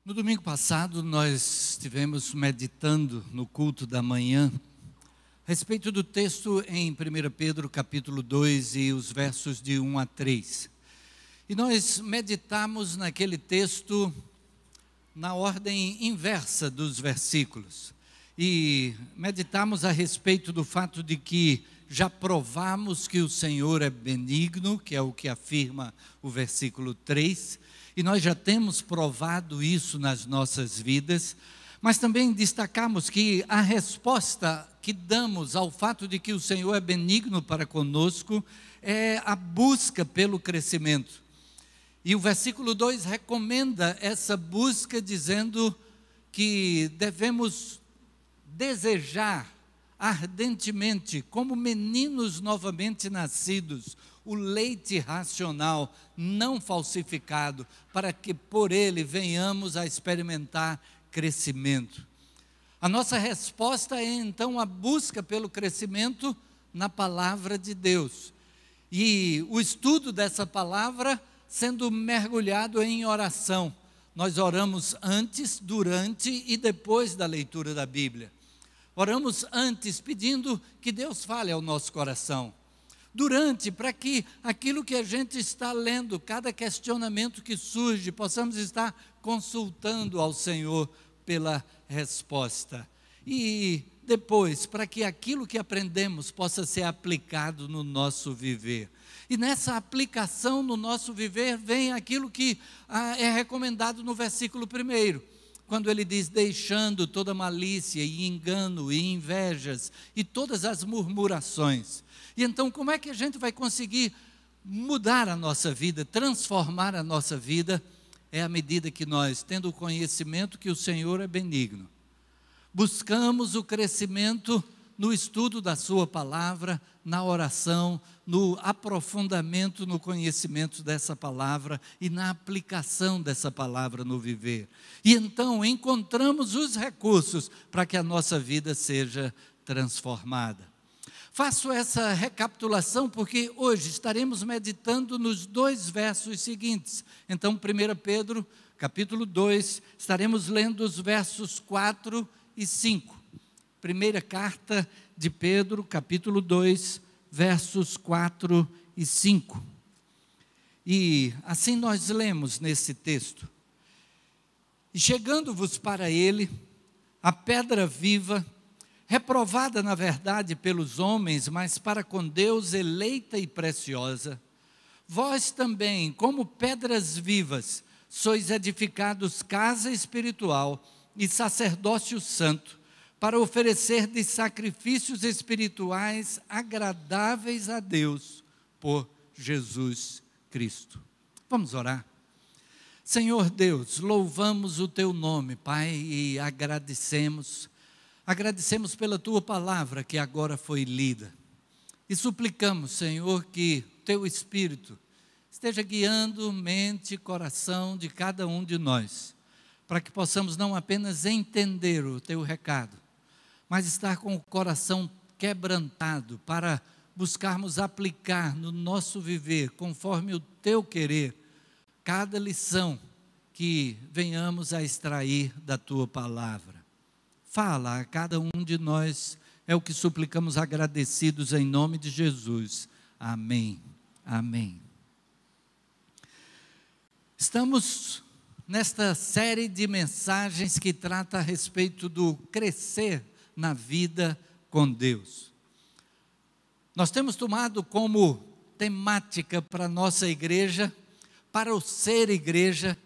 No domingo passado, nós estivemos meditando no culto da manhã a respeito do texto em 1 Pedro capítulo 2 e os versos de 1 a 3. E nós meditamos naquele texto na ordem inversa dos versículos. E meditamos a respeito do fato de que já provamos que o Senhor é benigno, que é o que afirma o versículo 3, e nós já temos provado isso nas nossas vidas, mas também destacamos que a resposta que damos ao fato de que o Senhor é benigno para conosco é a busca pelo crescimento. E o versículo 2 recomenda essa busca, dizendo que devemos desejar ardentemente, como meninos novamente nascidos, o leite racional, não falsificado, para que por ele venhamos a experimentar crescimento. A nossa resposta é então a busca pelo crescimento na palavra de Deus. E o estudo dessa palavra sendo mergulhado em oração. Nós oramos antes, durante e depois da leitura da Bíblia. Oramos antes pedindo que Deus fale ao nosso coração. Durante, para que aquilo que a gente está lendo, cada questionamento que surge, possamos estar consultando ao Senhor pela resposta. E depois, para que aquilo que aprendemos possa ser aplicado no nosso viver. E nessa aplicação no nosso viver vem aquilo que é recomendado no versículo 1, quando ele diz: deixando toda malícia e engano e invejas e todas as murmurações. E então, como é que a gente vai conseguir mudar a nossa vida, transformar a nossa vida? É à medida que nós, tendo o conhecimento que o Senhor é benigno, buscamos o crescimento no estudo da sua palavra, na oração, no aprofundamento no conhecimento dessa palavra e na aplicação dessa palavra no viver. E então encontramos os recursos para que a nossa vida seja transformada. Faço essa recapitulação porque hoje estaremos meditando nos dois versos seguintes. Então, 1 Pedro, capítulo 2, estaremos lendo os versos 4 e 5. Primeira carta de Pedro, capítulo 2, versos 4 e 5. E assim nós lemos nesse texto: e chegando-vos para ele, a pedra viva, reprovada na verdade pelos homens, mas para com Deus eleita e preciosa, vós também, como pedras vivas, sois edificados casa espiritual e sacerdócio santo, para oferecer de sacrifícios espirituais agradáveis a Deus por Jesus Cristo. Vamos orar. Senhor Deus, louvamos o teu nome, Pai, e agradecemos pela tua palavra que agora foi lida. E suplicamos, Senhor, que teu Espírito esteja guiando mente e coração de cada um de nós, para que possamos não apenas entender o teu recado, mas estar com o coração quebrantado para buscarmos aplicar no nosso viver, conforme o teu querer, cada lição que venhamos a extrair da tua palavra. Fala a cada um de nós, é o que suplicamos agradecidos em nome de Jesus. Amém. Amém. Estamos nesta série de mensagens que trata a respeito do crescer na vida com Deus. Nós temos tomado como temática para a nossa igreja, para o ser igreja,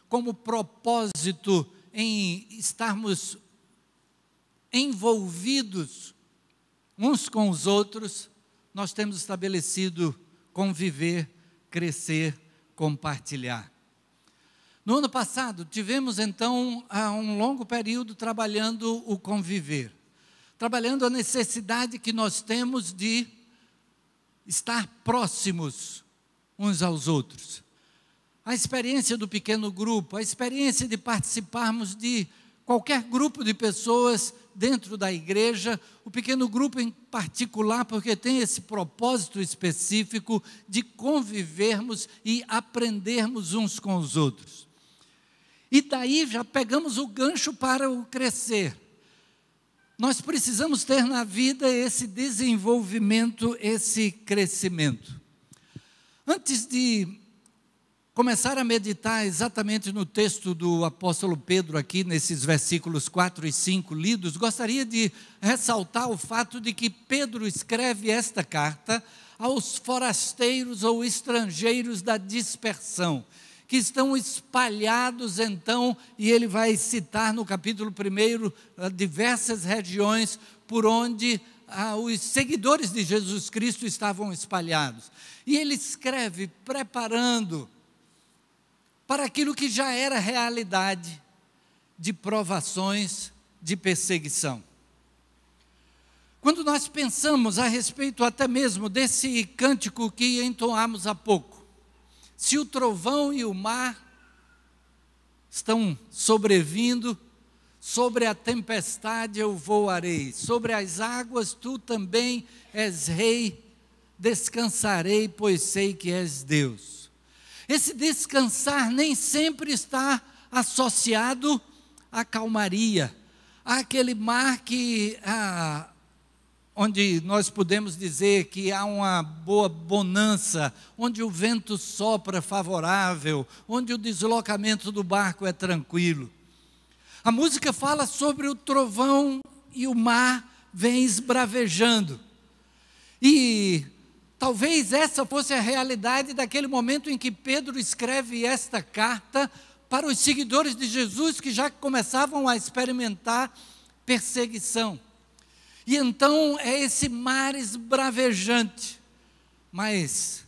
como propósito em estarmos envolvidos uns com os outros, nós temos estabelecido conviver, crescer, compartilhar. No ano passado, tivemos então um longo período trabalhando o conviver, trabalhando a necessidade que nós temos de estar próximos uns aos outros. A experiência do pequeno grupo, a experiência de participarmos de qualquer grupo de pessoas dentro da igreja, o pequeno grupo em particular, porque tem esse propósito específico de convivermos e aprendermos uns com os outros. E daí já pegamos o gancho para o crescer. Nós precisamos ter na vida esse desenvolvimento, esse crescimento. Antes de começar a meditar exatamente no texto do apóstolo Pedro aqui, nesses versículos 4 e 5 lidos, gostaria de ressaltar o fato de que Pedro escreve esta carta aos forasteiros ou estrangeiros da dispersão, que estão espalhados então, e ele vai citar no capítulo 1, diversas regiões por onde os seguidores de Jesus Cristo estavam espalhados. E ele escreve preparando para aquilo que já era realidade, de provações, de perseguição. Quando nós pensamos a respeito até mesmo desse cântico que entoamos há pouco, se o trovão e o mar estão sobrevindo, sobre a tempestade eu voarei, sobre as águas tu também és rei, descansarei, pois sei que és Deus. Esse descansar nem sempre está associado à calmaria, àquele mar que onde nós podemos dizer que há uma boa bonança, onde o vento sopra favorável, onde o deslocamento do barco é tranquilo. A música fala sobre o trovão e o mar vem esbravejando. E talvez essa fosse a realidade daquele momento em que Pedro escreve esta carta para os seguidores de Jesus que já começavam a experimentar perseguição. E então é esse mar esbravejante, mas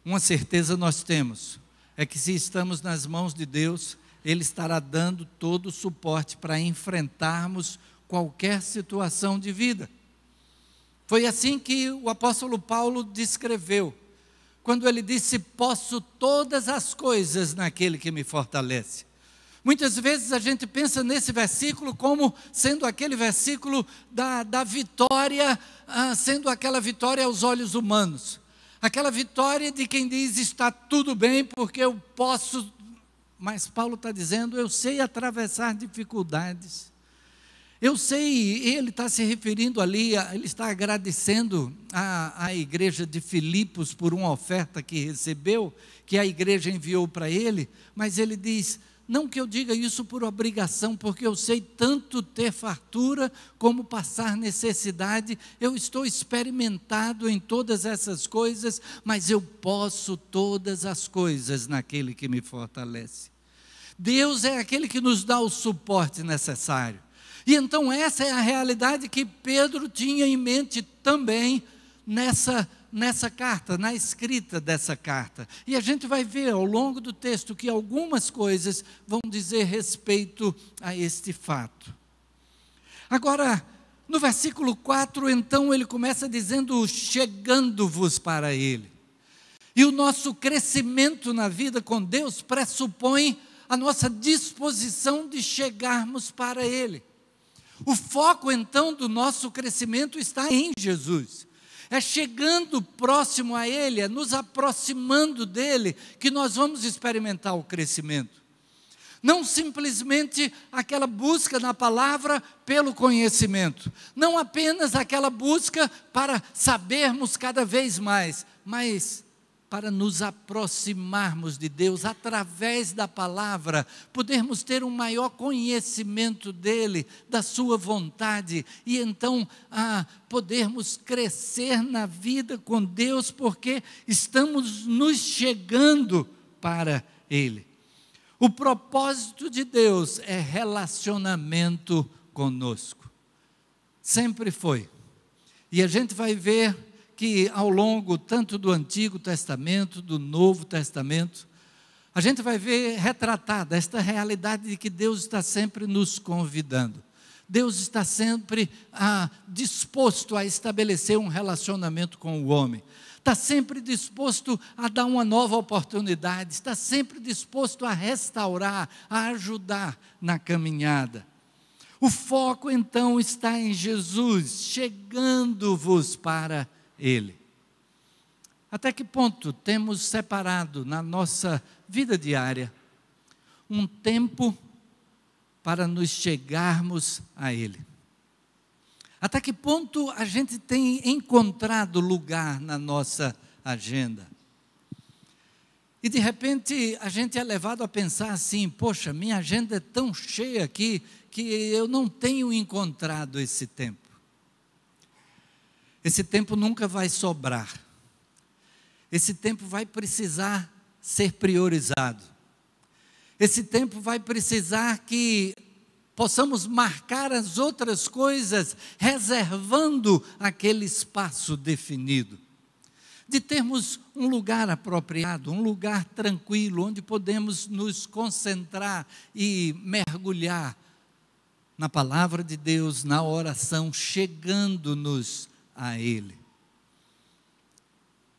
uma certeza nós temos, é que se estamos nas mãos de Deus, Ele estará dando todo o suporte para enfrentarmos qualquer situação de vida. Foi assim que o apóstolo Paulo descreveu, quando ele disse, posso todas as coisas naquele que me fortalece. Muitas vezes a gente pensa nesse versículo como sendo aquele versículo da vitória, sendo aquela vitória aos olhos humanos. Aquela vitória de quem diz, está tudo bem porque eu posso. Mas Paulo está dizendo, eu sei atravessar dificuldades. Eu sei, ele está se referindo ali, ele está agradecendo à igreja de Filipos por uma oferta que recebeu, que a igreja enviou para ele, mas ele diz, não que eu diga isso por obrigação, porque eu sei tanto ter fartura como passar necessidade, eu estou experimentado em todas essas coisas, mas eu posso todas as coisas naquele que me fortalece. Deus é aquele que nos dá o suporte necessário. E então essa é a realidade que Pedro tinha em mente também nessa carta, na escrita dessa carta. E a gente vai ver ao longo do texto que algumas coisas vão dizer respeito a este fato. Agora, no versículo 4, então ele começa dizendo, chegando-vos para Ele. E o nosso crescimento na vida com Deus pressupõe a nossa disposição de chegarmos para Ele. O foco então do nosso crescimento está em Jesus. É chegando próximo a Ele, é nos aproximando dEle, que nós vamos experimentar o crescimento. Não simplesmente aquela busca na palavra pelo conhecimento. Não apenas aquela busca para sabermos cada vez mais, mas para nos aproximarmos de Deus, através da palavra, podermos ter um maior conhecimento dEle, da sua vontade, e então podermos crescer na vida com Deus, porque estamos nos chegando para Ele. O propósito de Deus é relacionamento conosco. Sempre foi. E a gente vai ver que ao longo tanto do Antigo Testamento, do Novo Testamento, a gente vai ver retratada esta realidade de que Deus está sempre nos convidando. Deus está sempre disposto a estabelecer um relacionamento com o homem. Está sempre disposto a dar uma nova oportunidade, está sempre disposto a restaurar, a ajudar na caminhada. O foco então está em Jesus, chegando-vos para Ele. Até que ponto temos separado na nossa vida diária um tempo para nos chegarmos a Ele. Até que ponto a gente tem encontrado lugar na nossa agenda? E de repente a gente é levado a pensar assim: poxa, minha agenda é tão cheia aqui que eu não tenho encontrado esse tempo. Esse tempo nunca vai sobrar. Esse tempo vai precisar ser priorizado. Esse tempo vai precisar que possamos marcar as outras coisas, reservando aquele espaço definido. De termos um lugar apropriado, um lugar tranquilo, onde podemos nos concentrar e mergulhar na palavra de Deus, na oração, chegando-nos a Ele.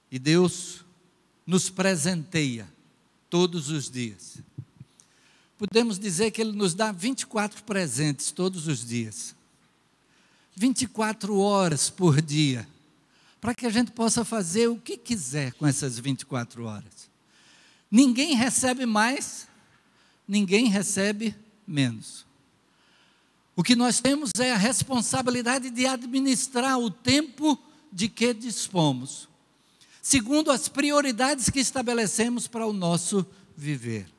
E Deus nos presenteia todos os dias. Podemos dizer que Ele nos dá 24 presentes todos os dias. 24 horas por dia. Para que a gente possa fazer o que quiser com essas 24 horas. Ninguém recebe mais, ninguém recebe menos. O que nós temos é a responsabilidade de administrar o tempo de que dispomos, segundo as prioridades que estabelecemos para o nosso viver.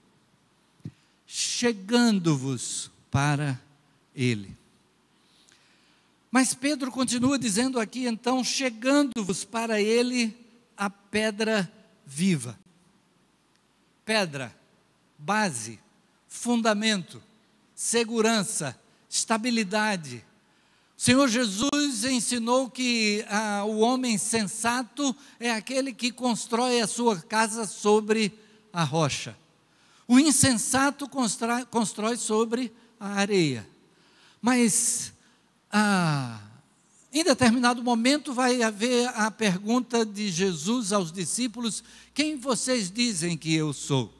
Chegando-vos para Ele. Mas Pedro continua dizendo aqui, então, chegando-vos para Ele a pedra viva. Pedra, base, fundamento, segurança, estabilidade. O Senhor Jesus ensinou que o homem sensato é aquele que constrói a sua casa sobre a rocha. O insensato constrói sobre a areia. Mas em determinado momento vai haver a pergunta de Jesus aos discípulos: quem vocês dizem que eu sou?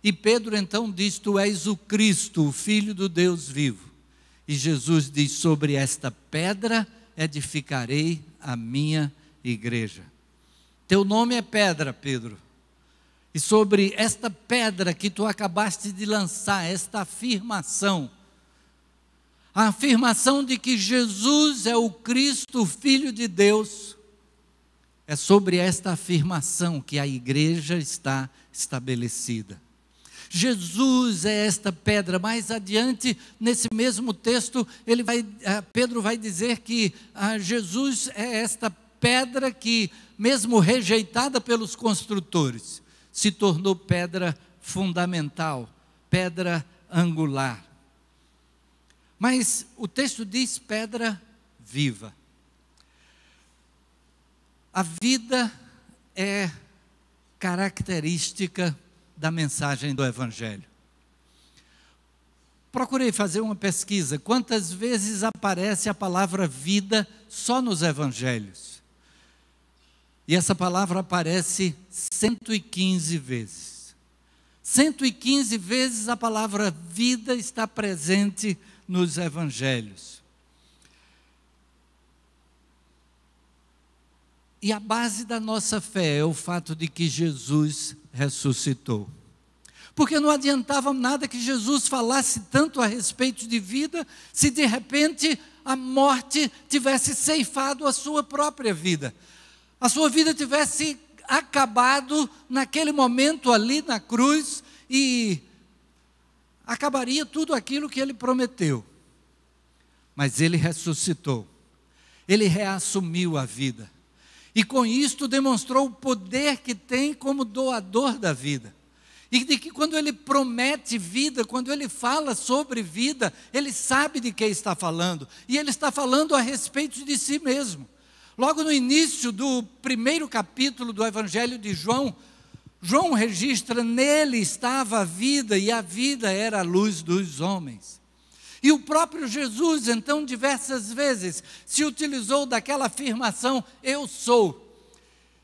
E Pedro então diz: tu és o Cristo, o Filho do Deus vivo. E Jesus diz: sobre esta pedra edificarei a minha igreja. Teu nome é pedra, Pedro. E sobre esta pedra que tu acabaste de lançar, esta afirmação, a afirmação de que Jesus é o Cristo, o Filho de Deus, é sobre esta afirmação que a igreja está estabelecida. Jesus é esta pedra. Mais adiante, nesse mesmo texto, Pedro vai dizer que Jesus é esta pedra que, mesmo rejeitada pelos construtores, se tornou pedra fundamental, pedra angular. Mas o texto diz pedra viva. A vida é característica da mensagem do Evangelho. Procurei fazer uma pesquisa. Quantas vezes aparece a palavra vida só nos Evangelhos? E essa palavra aparece 115 vezes. 115 vezes a palavra vida está presente nos Evangelhos. E a base da nossa fé é o fato de que Jesus ressuscitou. Porque não adiantava nada que Jesus falasse tanto a respeito de vida, se de repente a morte tivesse ceifado a sua própria vida. A sua vida tivesse acabado naquele momento ali na cruz e acabaria tudo aquilo que ele prometeu. Mas ele ressuscitou. Ele reassumiu a vida. E com isto demonstrou o poder que tem como doador da vida. E de que quando ele promete vida, quando ele fala sobre vida, ele sabe de que está falando. E ele está falando a respeito de si mesmo. Logo no início do primeiro capítulo do Evangelho de João, João registra: nele estava a vida e a vida era a luz dos homens. E o próprio Jesus, então, diversas vezes se utilizou daquela afirmação: eu sou.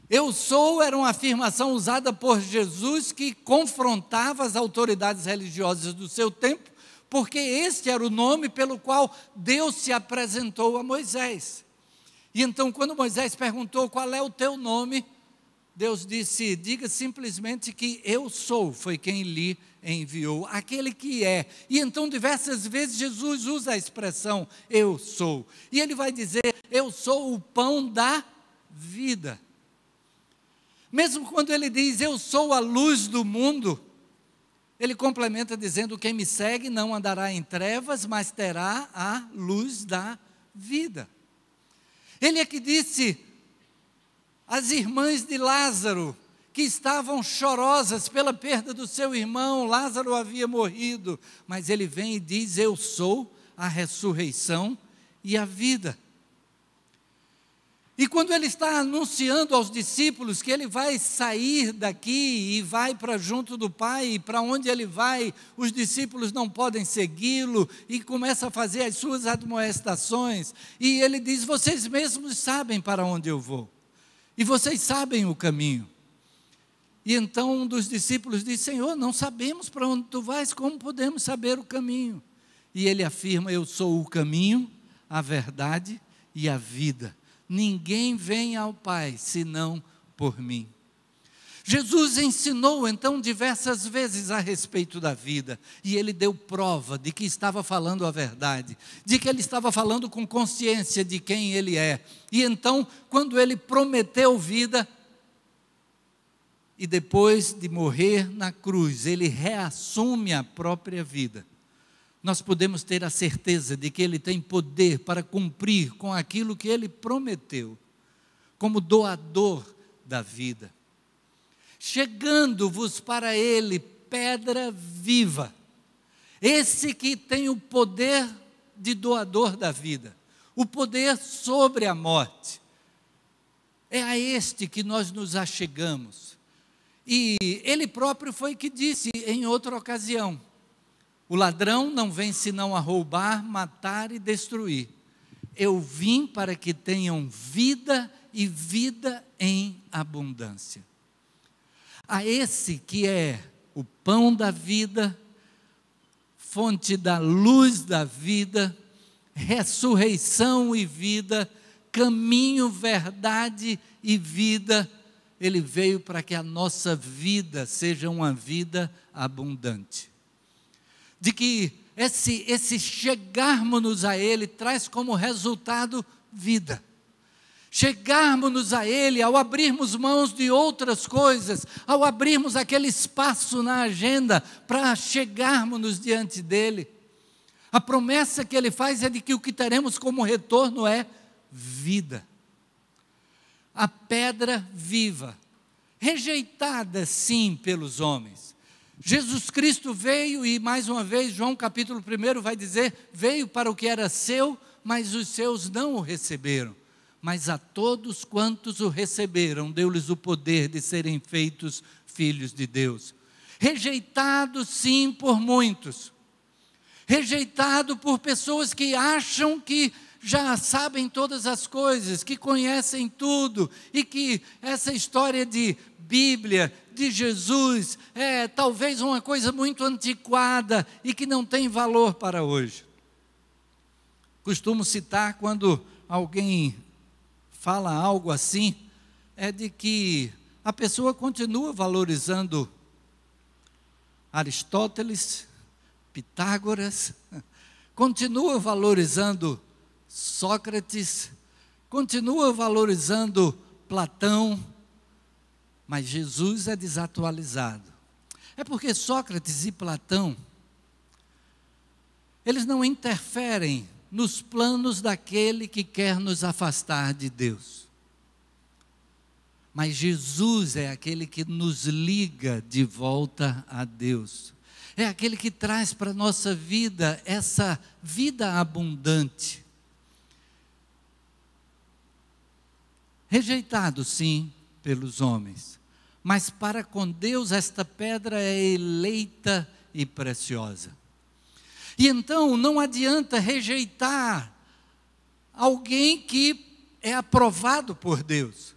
Eu sou era uma afirmação usada por Jesus que confrontava as autoridades religiosas do seu tempo, porque este era o nome pelo qual Deus se apresentou a Moisés. E então, quando Moisés perguntou: qual é o teu nome? Deus disse, diga simplesmente que eu sou, foi quem lhe enviou, aquele que é. E então diversas vezes Jesus usa a expressão eu sou. E ele vai dizer, eu sou o pão da vida. Mesmo quando ele diz, eu sou a luz do mundo, ele complementa dizendo, quem me segue não andará em trevas, mas terá a luz da vida. Ele é que disse, as irmãs de Lázaro, que estavam chorosas pela perda do seu irmão, Lázaro havia morrido, mas ele vem e diz, eu sou a ressurreição e a vida. E quando ele está anunciando aos discípulos que ele vai sair daqui e vai para junto do Pai, e para onde ele vai, os discípulos não podem segui-lo, e começa a fazer as suas admoestações, e ele diz, vocês mesmos sabem para onde eu vou, e vocês sabem o caminho. E então um dos discípulos diz, Senhor, não sabemos para onde tu vais, como podemos saber o caminho? E ele afirma, eu sou o caminho, a verdade e a vida. Ninguém vem ao Pai, senão por mim. Jesus ensinou então diversas vezes a respeito da vida, e ele deu prova de que estava falando a verdade, de que ele estava falando com consciência de quem ele é. E então, quando ele prometeu vida, e depois de morrer na cruz, ele reassume a própria vida, nós podemos ter a certeza de que ele tem poder para cumprir com aquilo que ele prometeu, como doador da vida. Chegando-vos para ele, pedra viva, esse que tem o poder de doador da vida, o poder sobre a morte, é a este que nós nos achegamos. E ele próprio foi que disse em outra ocasião, o ladrão não vem senão a roubar, matar e destruir. Eu vim para que tenham vida e vida em abundância. A esse que é o pão da vida, fonte da luz da vida, ressurreição e vida, caminho, verdade e vida, ele veio para que a nossa vida seja uma vida abundante. De que esse chegarmos a Ele traz como resultado vida. Chegarmos a Ele ao abrirmos mãos de outras coisas, ao abrirmos aquele espaço na agenda para chegarmos diante dEle. A promessa que Ele faz é de que o que teremos como retorno é vida. A pedra viva, rejeitada sim pelos homens. Jesus Cristo veio e mais uma vez, João capítulo 1 vai dizer, veio para o que era seu, mas os seus não o receberam. Mas a todos quantos o receberam, deu-lhes o poder de serem feitos filhos de Deus. Rejeitado sim por muitos. Rejeitado por pessoas que acham que já sabem todas as coisas, que conhecem tudo, e que essa história de Bíblia, de Jesus, é talvez uma coisa muito antiquada e que não tem valor para hoje. Costumo citar quando alguém fala algo assim, é de que a pessoa continua valorizando Aristóteles, Pitágoras, continua valorizando Sócrates, continua valorizando Platão, mas Jesus é desatualizado. É porque Sócrates e Platão, eles não interferem nos planos daquele que quer nos afastar de Deus. Mas Jesus é aquele que nos liga de volta a Deus. É aquele que traz para a nossa vida essa vida abundante. Rejeitado, sim, pelos homens, mas para com Deus esta pedra é eleita e preciosa. E então não adianta rejeitar alguém que é aprovado por Deus,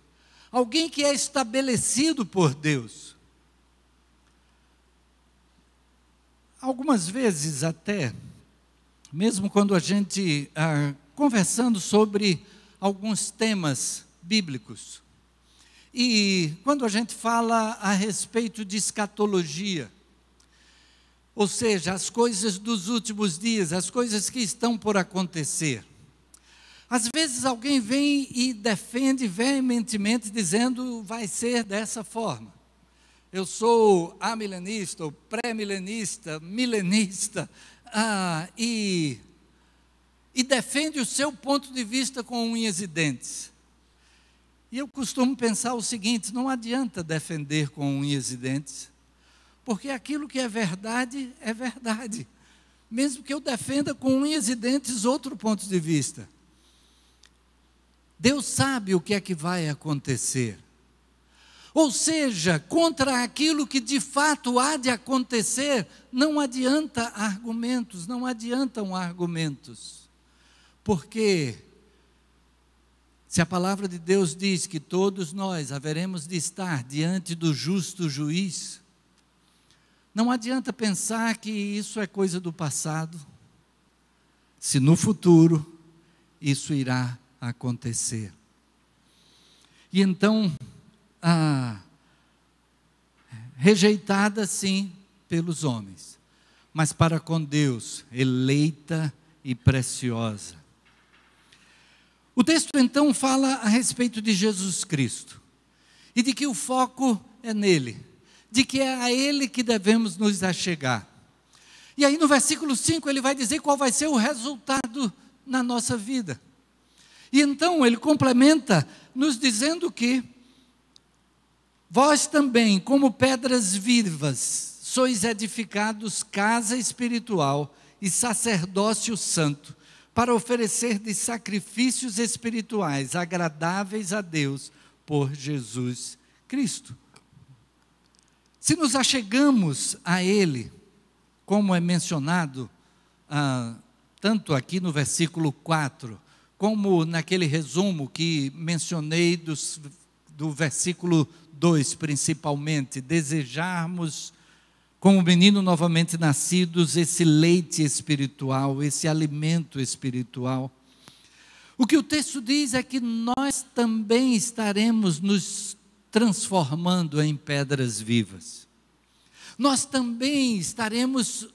alguém que é estabelecido por Deus. Algumas vezes até, mesmo quando a gente conversando sobre alguns temas bíblicos, E quando a gente fala a respeito de escatologia, ou seja, as coisas dos últimos dias, as coisas que estão por acontecer, às vezes alguém vem e defende veementemente dizendo vai ser dessa forma. Eu sou amilenista, ou pré-milenista, milenista, e defende o seu ponto de vista com unhas e dentes. E eu costumo pensar o seguinte: não adianta defender com unhas e dentes, porque aquilo que é verdade, mesmo que eu defenda com unhas e dentes outro ponto de vista. Deus sabe o que é que vai acontecer. Ou seja, contra aquilo que de fato há de acontecer, não adianta argumentos, não adiantam argumentos. Porque se a palavra de Deus diz que todos nós haveremos de estar diante do justo juiz, não adianta pensar que isso é coisa do passado, se no futuro isso irá acontecer. E então, rejeitada sim pelos homens, mas para com Deus, eleita e preciosa. O texto então fala a respeito de Jesus Cristo, e de que o foco é nele, de que é a ele que devemos nos achegar. E aí no versículo 5 ele vai dizer qual vai ser o resultado na nossa vida. E então ele complementa nos dizendo que vós também, como pedras vivas, sois edificados casa espiritual e sacerdócio santo, para oferecer de sacrifícios espirituais agradáveis a Deus por Jesus Cristo. Se nos achegamos a Ele, como é mencionado, tanto aqui no versículo 4, como naquele resumo que mencionei do versículo 2 principalmente, desejarmos, como menino novamente nascidos, esse leite espiritual, esse alimento espiritual. O que o texto diz é que nós também estaremos nos transformando em pedras vivas. Nós também estaremos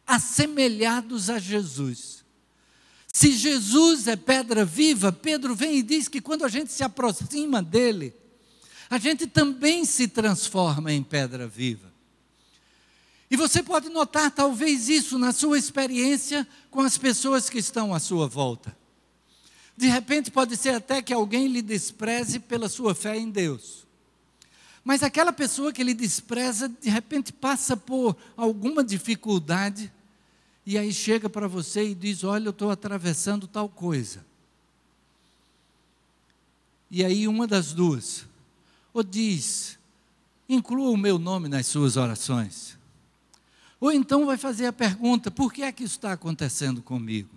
assemelhados a Jesus. Se Jesus é pedra viva, Pedro vem e diz que quando a gente se aproxima dele, a gente também se transforma em pedra viva. E você pode notar talvez isso na sua experiência com as pessoas que estão à sua volta. De repente pode ser até que alguém lhe despreze pela sua fé em Deus. Mas aquela pessoa que lhe despreza, de repente passa por alguma dificuldade, e aí chega para você e diz: olha, eu estou atravessando tal coisa. E aí uma das duas, ou diz: inclua o meu nome nas suas orações. Ou então vai fazer a pergunta: por que é que isso está acontecendo comigo?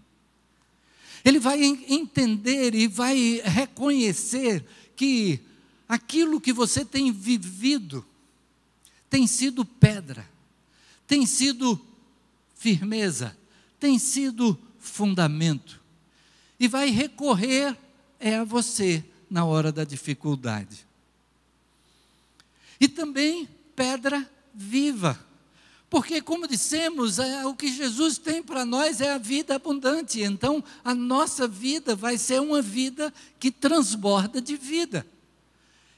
Ele vai entender e vai reconhecer que aquilo que você tem vivido tem sido pedra, tem sido firmeza, tem sido fundamento. E vai recorrer a você na hora da dificuldade. E também pedra viva. Porque, como dissemos, o que Jesus tem para nós é a vida abundante. Então, a nossa vida vai ser uma vida que transborda de vida.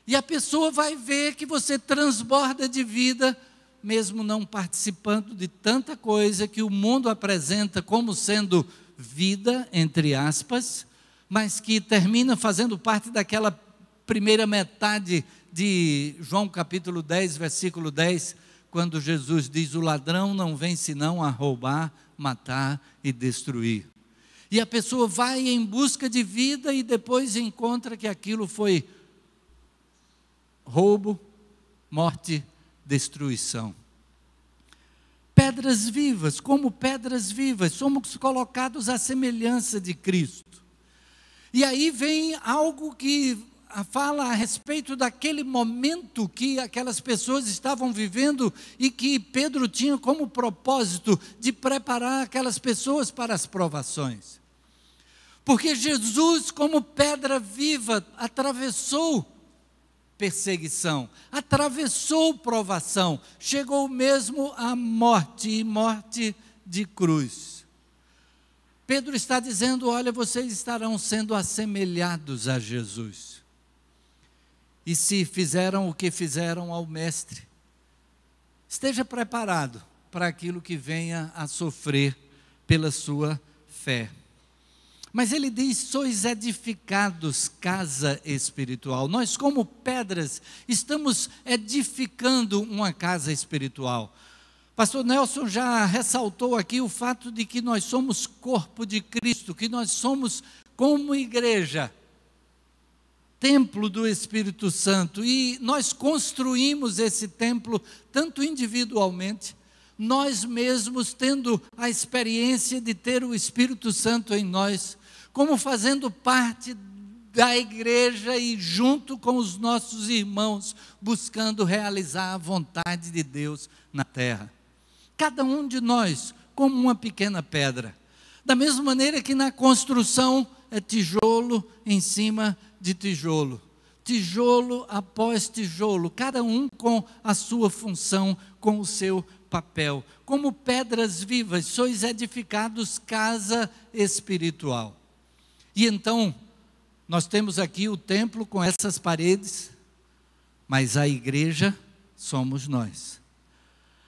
E a pessoa vai ver que você transborda de vida, mesmo não participando de tanta coisa que o mundo apresenta como sendo vida, entre aspas, mas que termina fazendo parte daquela primeira metade de João capítulo 10, versículo 10, quando Jesus diz: o ladrão não vem senão a roubar, matar e destruir. E a pessoa vai em busca de vida e depois encontra que aquilo foi roubo, morte, destruição. Pedras vivas, como pedras vivas, somos colocados à semelhança de Cristo. E aí vem algo que fala a respeito daquele momento que aquelas pessoas estavam vivendo e que Pedro tinha como propósito de preparar aquelas pessoas para as provações. Porque Jesus, como pedra viva, atravessou perseguição, atravessou provação, chegou mesmo à morte, e morte de cruz. Pedro está dizendo: olha, vocês estarão sendo assemelhados a Jesus. E se fizeram o que fizeram ao Mestre, esteja preparado para aquilo que venha a sofrer pela sua fé. Mas ele diz: sois edificados casa espiritual. Nós, como pedras, estamos edificando uma casa espiritual. Pastor Nelson já ressaltou aqui o fato de que nós somos corpo de Cristo, que nós somos, como igreja, templo do Espírito Santo. E nós construímos esse templo, tanto individualmente, nós mesmos tendo a experiência de ter o Espírito Santo em nós, como fazendo parte da igreja e junto com os nossos irmãos, buscando realizar a vontade de Deus na terra. Cada um de nós como uma pequena pedra. Da mesma maneira que na construção é tijolo em cima de tijolo. Tijolo após tijolo, cada um com a sua função, com o seu papel. Como pedras vivas, sois edificados casa espiritual. E então, nós temos aqui o templo com essas paredes, mas a igreja somos nós.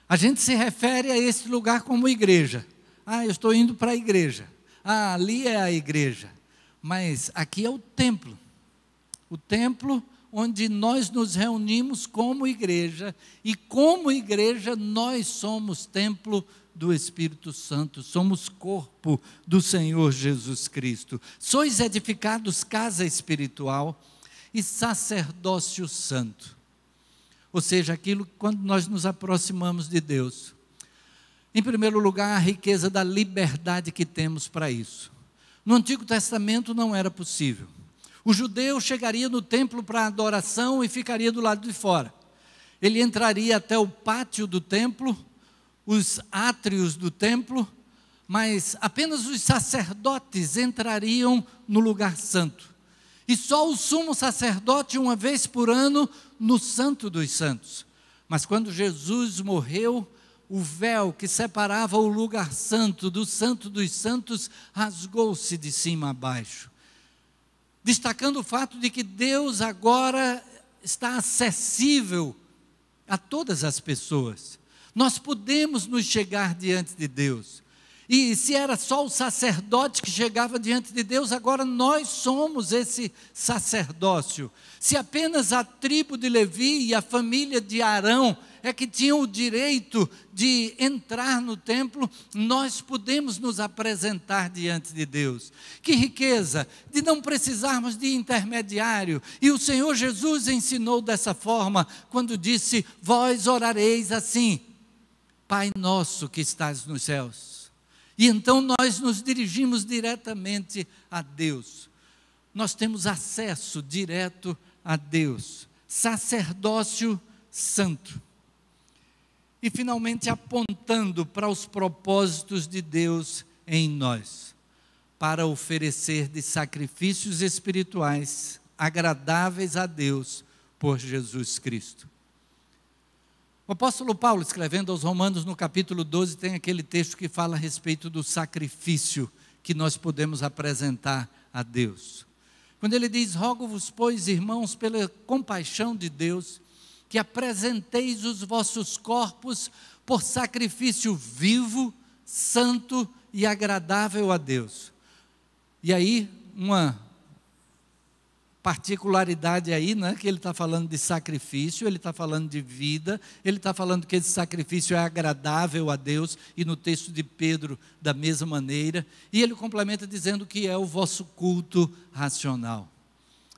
A gente se refere a esse lugar como igreja. Ah, eu estou indo para a igreja. Ah, ali é a igreja. Mas aqui é o templo. O templo onde nós nos reunimos como igreja. E como igreja nós somos templo do Espírito Santo. Somos corpo do Senhor Jesus Cristo. Sois edificados casa espiritual e sacerdócio santo. Ou seja, aquilo quando nós nos aproximamos de Deus. Em primeiro lugar, a riqueza da liberdade que temos para isso. No Antigo Testamento não era possível. O judeu chegaria no templo para adoração e ficaria do lado de fora. Ele entraria até o pátio do templo, os átrios do templo, mas apenas os sacerdotes entrariam no lugar santo. E só o sumo sacerdote, uma vez por ano, no Santo dos Santos. Mas quando Jesus morreu, o véu que separava o lugar santo do Santo dos Santos rasgou-se de cima a baixo. Destacando o fato de que Deus agora está acessível a todas as pessoas. Nós podemos nos chegar diante de Deus. E se era só o sacerdote que chegava diante de Deus, agora nós somos esse sacerdócio. Se apenas a tribo de Levi e a família de Arão é que tinham o direito de entrar no templo, nós podemos nos apresentar diante de Deus. Que riqueza de não precisarmos de intermediário. E o Senhor Jesus ensinou dessa forma, quando disse: vós orareis assim: Pai nosso que estás nos céus. E então nós nos dirigimos diretamente a Deus. Nós temos acesso direto a Deus. Sacerdócio santo. E finalmente apontando para os propósitos de Deus em nós. Para oferecer de sacrifícios espirituais agradáveis a Deus por Jesus Cristo. O apóstolo Paulo, escrevendo aos Romanos no capítulo 12, tem aquele texto que fala a respeito do sacrifício que nós podemos apresentar a Deus. Quando ele diz: rogo-vos, pois, irmãos, pela compaixão de Deus, que apresenteis os vossos corpos por sacrifício vivo, santo e agradável a Deus. E aí, uma particularidade aí, né, que ele está falando de sacrifício, ele está falando de vida, ele está falando que esse sacrifício é agradável a Deus, e no texto de Pedro, da mesma maneira, e ele complementa dizendo que é o vosso culto racional.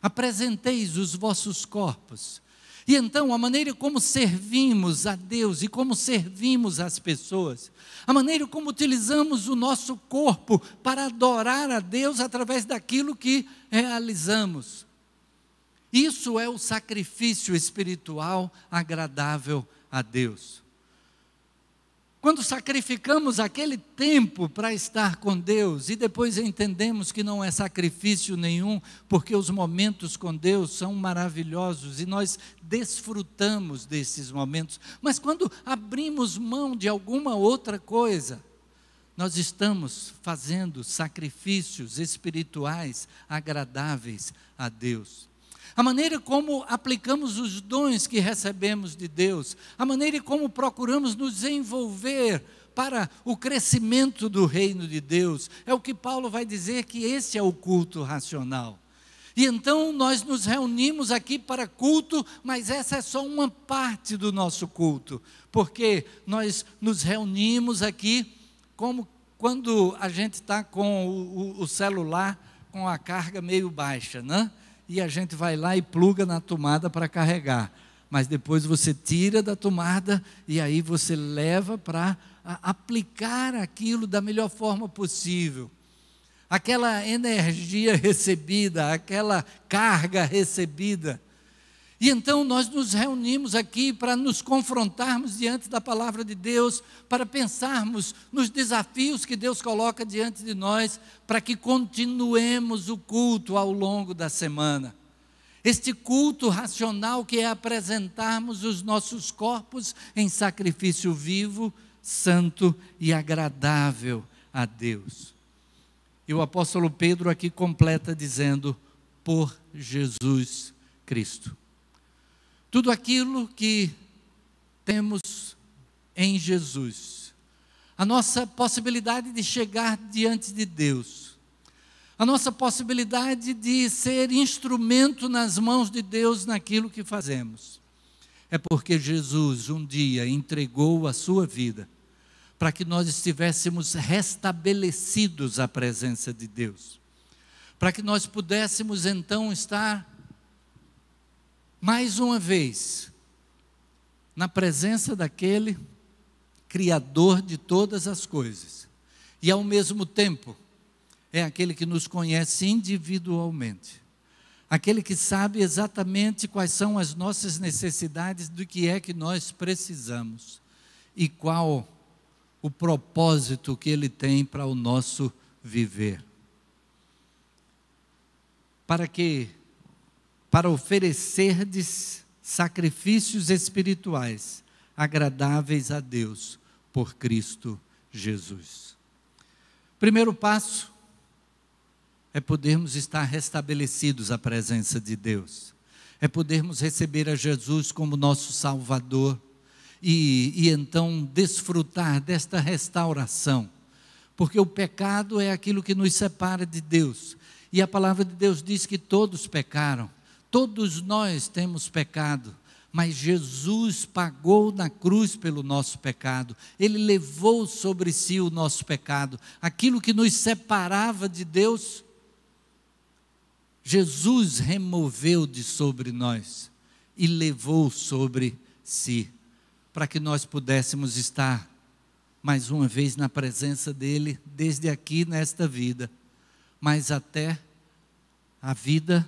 Apresenteis os vossos corpos. E então, a maneira como servimos a Deus e como servimos as pessoas, a maneira como utilizamos o nosso corpo para adorar a Deus através daquilo que realizamos. Isso é o sacrifício espiritual agradável a Deus. Quando sacrificamos aquele tempo para estar com Deus e depois entendemos que não é sacrifício nenhum, porque os momentos com Deus são maravilhosos e nós desfrutamos desses momentos. Mas quando abrimos mão de alguma outra coisa, nós estamos fazendo sacrifícios espirituais agradáveis a Deus. A maneira como aplicamos os dons que recebemos de Deus, a maneira como procuramos nos envolver para o crescimento do reino de Deus, é o que Paulo vai dizer que esse é o culto racional. E então nós nos reunimos aqui para culto, mas essa é só uma parte do nosso culto, porque nós nos reunimos aqui como quando a gente está com o celular com a carga meio baixa, né? E a gente vai lá e pluga na tomada para carregar. Mas depois você tira da tomada e aí você leva para aplicar aquilo da melhor forma possível. Aquela energia recebida, aquela carga recebida. E então nós nos reunimos aqui para nos confrontarmos diante da palavra de Deus, para pensarmos nos desafios que Deus coloca diante de nós, para que continuemos o culto ao longo da semana. Este culto racional que é apresentarmos os nossos corpos em sacrifício vivo, santo e agradável a Deus. E o apóstolo Pedro aqui completa dizendo, por Jesus Cristo. Tudo aquilo que temos em Jesus, a nossa possibilidade de chegar diante de Deus, a nossa possibilidade de ser instrumento nas mãos de Deus naquilo que fazemos, é porque Jesus um dia entregou a sua vida, para que nós estivéssemos restabelecidos à presença de Deus, para que nós pudéssemos então estar mais uma vez, na presença daquele Criador de todas as coisas, e ao mesmo tempo, é aquele que nos conhece individualmente, aquele que sabe exatamente quais são as nossas necessidades, do que é que nós precisamos, e qual o propósito que Ele tem para o nosso viver. Para oferecerdes sacrifícios espirituais, agradáveis a Deus, por Cristo Jesus. Primeiro passo é podermos estar restabelecidos à presença de Deus, é podermos receber a Jesus como nosso Salvador, e então desfrutar desta restauração, porque o pecado é aquilo que nos separa de Deus, e a palavra de Deus diz que todos pecaram. Todos nós temos pecado, mas Jesus pagou na cruz pelo nosso pecado. Ele levou sobre si o nosso pecado. Aquilo que nos separava de Deus, Jesus removeu de sobre nós e levou sobre si, para que nós pudéssemos estar mais uma vez na presença dEle, desde aqui nesta vida, mas até a vida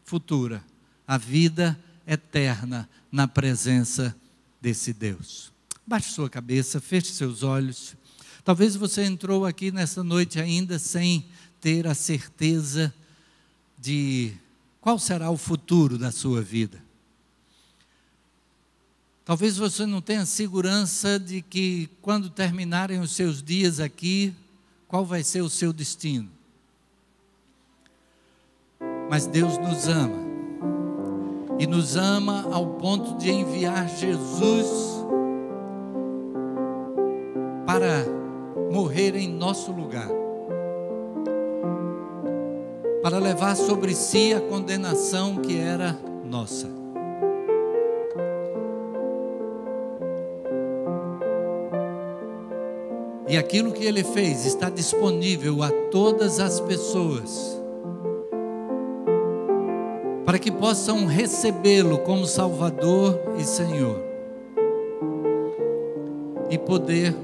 futura, a vida eterna na presença desse Deus. Baixe sua cabeça, feche seus olhos. Talvez você entrou aqui nessa noite ainda sem ter a certeza de qual será o futuro da sua vida. Talvez você não tenha segurança de que quando terminarem os seus dias aqui, qual vai ser o seu destino. Mas Deus nos ama, e nos ama ao ponto de enviar Jesus para morrer em nosso lugar, para levar sobre si a condenação que era nossa. E aquilo que Ele fez está disponível a todas as pessoas, para que possam recebê-lo como Salvador e Senhor, e poder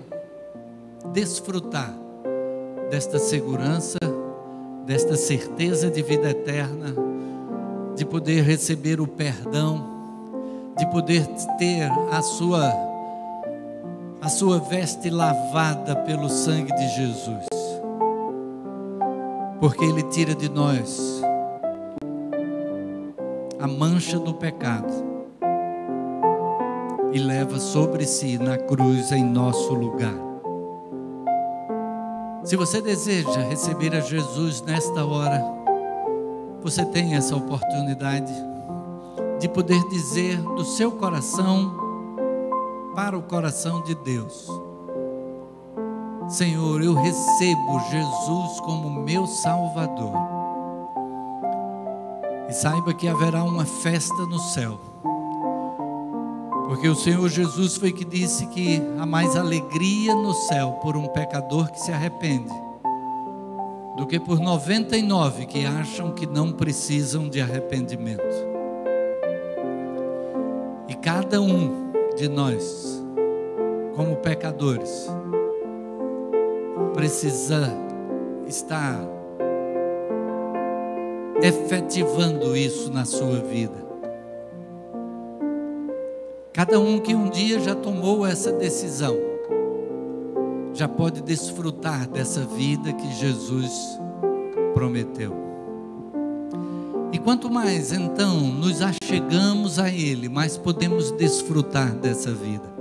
desfrutar desta segurança, desta certeza de vida eterna, de poder receber o perdão, de poder ter a a sua veste lavada pelo sangue de Jesus, porque Ele tira de nós a mancha do pecado e leva sobre si na cruz em nosso lugar. Se você deseja receber a Jesus nesta hora, você tem essa oportunidade de poder dizer do seu coração para o coração de Deus: Senhor, eu recebo Jesus como meu Salvador. E saiba que haverá uma festa no céu, porque o Senhor Jesus foi que disse que há mais alegria no céu por um pecador que se arrepende do que por 99 que acham que não precisam de arrependimento. E cada um de nós, como pecadores, precisa estar efetivando isso na sua vida. Cada um que um dia já tomou essa decisão, já pode desfrutar dessa vida que Jesus prometeu. E quanto mais então nos achegamos a Ele, mais podemos desfrutar dessa vida.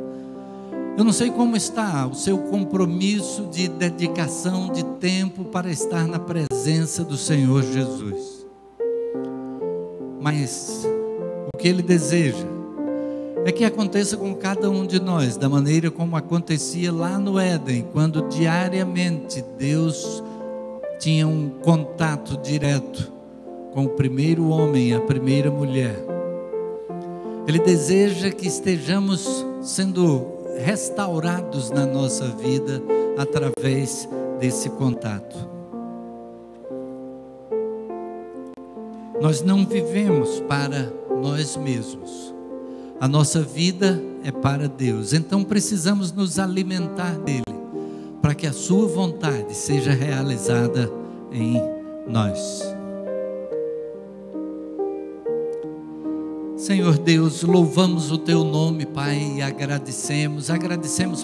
Eu não sei como está o seu compromisso de dedicação de tempo para estar na presença do Senhor Jesus, mas o que Ele deseja é que aconteça com cada um de nós da maneira como acontecia lá no Éden, quando diariamente Deus tinha um contato direto com o primeiro homem e a primeira mulher. Ele deseja que estejamos sendo restaurados na nossa vida através desse contato. Nós não vivemos para nós mesmos. A nossa vida é para Deus. Então precisamos nos alimentar dele, para que a sua vontade seja realizada em nós. Senhor Deus, louvamos o Teu nome, Pai, e agradecemos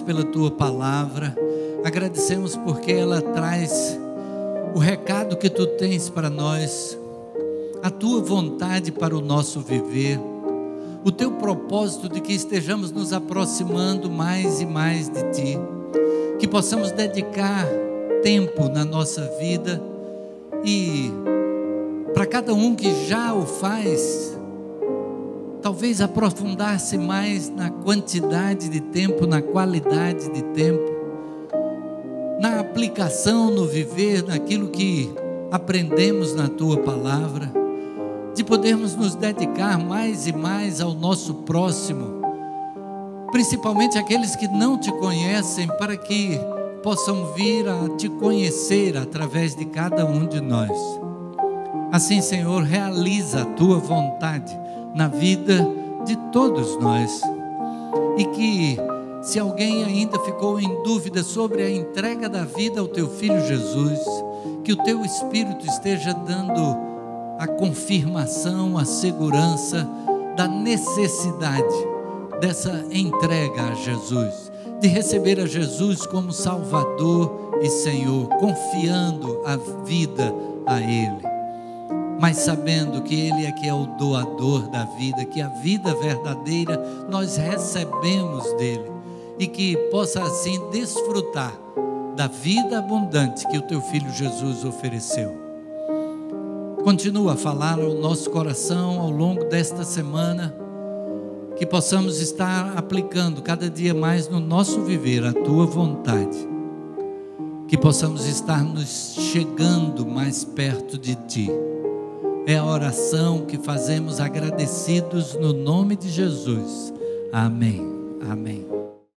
pela Tua palavra, agradecemos porque ela traz o recado que Tu tens para nós, a Tua vontade para o nosso viver, o Teu propósito de que estejamos nos aproximando mais e mais de Ti, que possamos dedicar tempo na nossa vida e para cada um que já o faz, talvez aprofundar-se mais na quantidade de tempo, na qualidade de tempo, na aplicação, no viver, naquilo que aprendemos na Tua palavra, de podermos nos dedicar mais e mais ao nosso próximo, principalmente aqueles que não Te conhecem, para que possam vir a Te conhecer através de cada um de nós. Assim, Senhor, realiza a Tua vontade na vida de todos nós, e que se alguém ainda ficou em dúvida sobre a entrega da vida ao Teu Filho Jesus, que o Teu Espírito esteja dando a confirmação, a segurança da necessidade dessa entrega a Jesus, de receber a Jesus como Salvador e Senhor, confiando a vida a Ele, mas sabendo que Ele é que é o doador da vida, que a vida verdadeira nós recebemos dEle, e que possa assim desfrutar da vida abundante que o Teu Filho Jesus ofereceu. Continua a falar ao nosso coração ao longo desta semana, que possamos estar aplicando cada dia mais no nosso viver a Tua vontade, que possamos estar nos chegando mais perto de Ti. É a oração que fazemos agradecidos no nome de Jesus. Amém. Amém.